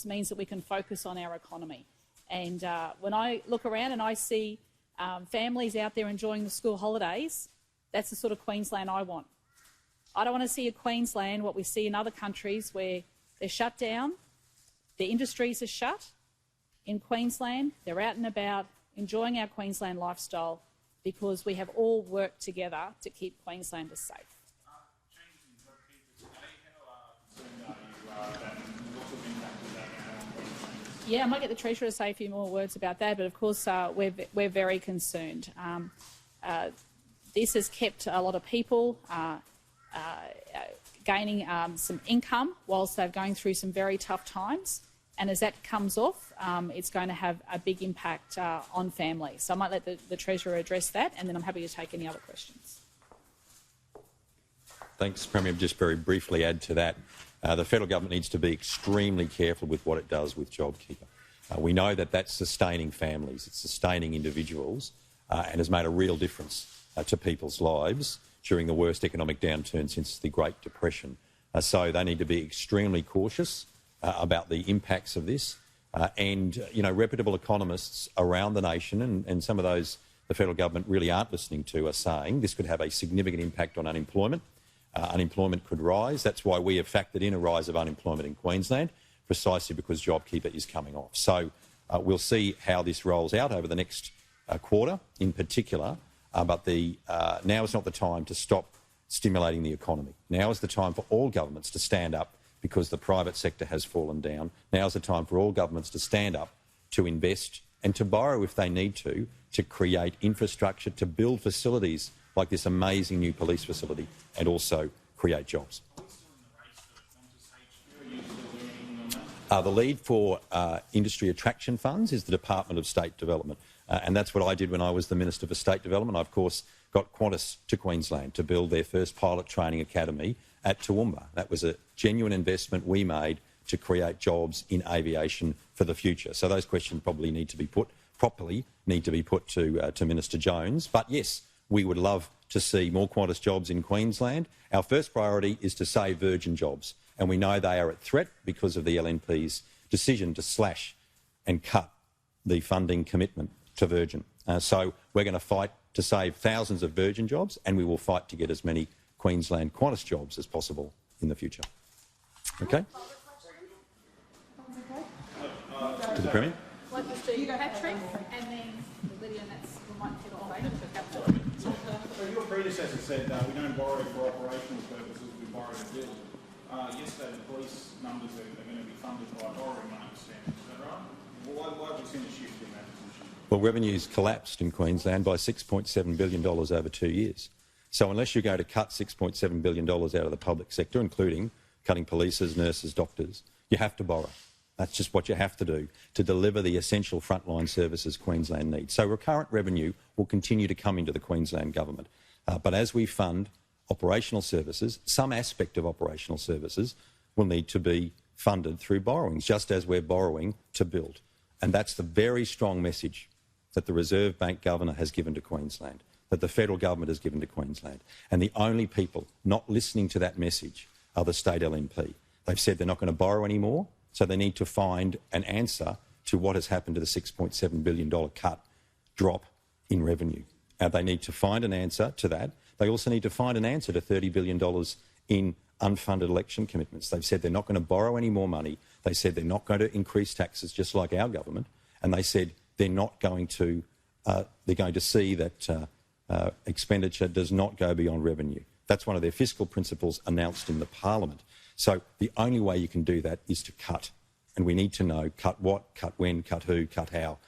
means that we can focus on our economy. And when I look around and I see families out there enjoying the school holidays, that's the sort of Queensland I want. I don't want to see a Queensland, what we see in other countries, where they're shut down, their industries are shut. In Queensland, they're out and about, enjoying our Queensland lifestyle, because we have all worked together to keep Queenslanders safe. Yeah, I might get the Treasurer to say a few more words about that, but of course we're very concerned. This has kept a lot of people gaining some income whilst they're going through some very tough times. And as that comes off, it's going to have a big impact on families. So I might let the Treasurer address that, and then I'm happy to take any other questions. Thanks, Premier. Just very briefly add to that. The federal government needs to be extremely careful with what it does with JobKeeper. We know that that's sustaining families, it's sustaining individuals, and has made a real difference to people's lives during the worst economic downturn since the Great Depression. So they need to be extremely cautious about the impacts of this. And, you know, reputable economists around the nation, and some of those the federal government really aren't listening to, are saying this could have a significant impact on unemployment. Unemployment could rise. That's why we have factored in a rise of unemployment in Queensland, precisely because JobKeeper is coming off. So we'll see how this rolls out over the next quarter in particular, but now is not the time to stop stimulating the economy. Now is the time for all governments to stand up, because the private sector has fallen down. Now is the time for all governments to stand up, to invest and to borrow if they need to create infrastructure, to build facilities like this amazing new police facility, and also create jobs. The lead for industry attraction funds is the Department of State Development, and that's what I did when I was the Minister for State Development. I, of course, got Qantas to Queensland to build their first pilot training academy at Toowoomba. That was a genuine investment we made to create jobs in aviation for the future. So those questions probably need to be put to Minister Jones. But yes, we would love to see more Qantas jobs in Queensland. Our first priority is to save Virgin jobs, and we know they are at threat because of the LNP's decision to slash and cut the funding commitment to Virgin. So we're going to fight to save thousands of Virgin jobs, and we will fight to get as many Queensland Qantas jobs as possible in the future. Okay? To the Premier. Like Mr. Patrick, and then Lydia, and that's we might head on later. So your predecessor said we don't borrow for operational purposes, we borrow to build. Yesterday the police numbers are going to be funded by borrowing money, is that right? Why have we seen a shift in that position? Well, revenues collapsed in Queensland by $6.7 billion over 2 years. So unless you go to cut $6.7 billion out of the public sector, including cutting polices, nurses, doctors, you have to borrow. That's just what you have to do to deliver the essential frontline services Queensland needs. So recurrent revenue will continue to come into the Queensland government. But as we fund operational services, some aspect of operational services will need to be funded through borrowings, just as we're borrowing to build. And that's the very strong message that the Reserve Bank Governor has given to Queensland, that the federal government has given to Queensland. And the only people not listening to that message are the state LNP. They've said they're not going to borrow anymore, so they need to find an answer to what has happened to the $6.7 billion drop in revenue. They need to find an answer to that. They also need to find an answer to $30 billion in unfunded election commitments. They've said they're not going to borrow any more money. They said they're not going to increase taxes, just like our government. And they said they're not going to, they're going to see that expenditure does not go beyond revenue. That's one of their fiscal principles announced in the Parliament. So the only way you can do that is to cut. And we need to know cut what, cut when, cut who, cut how.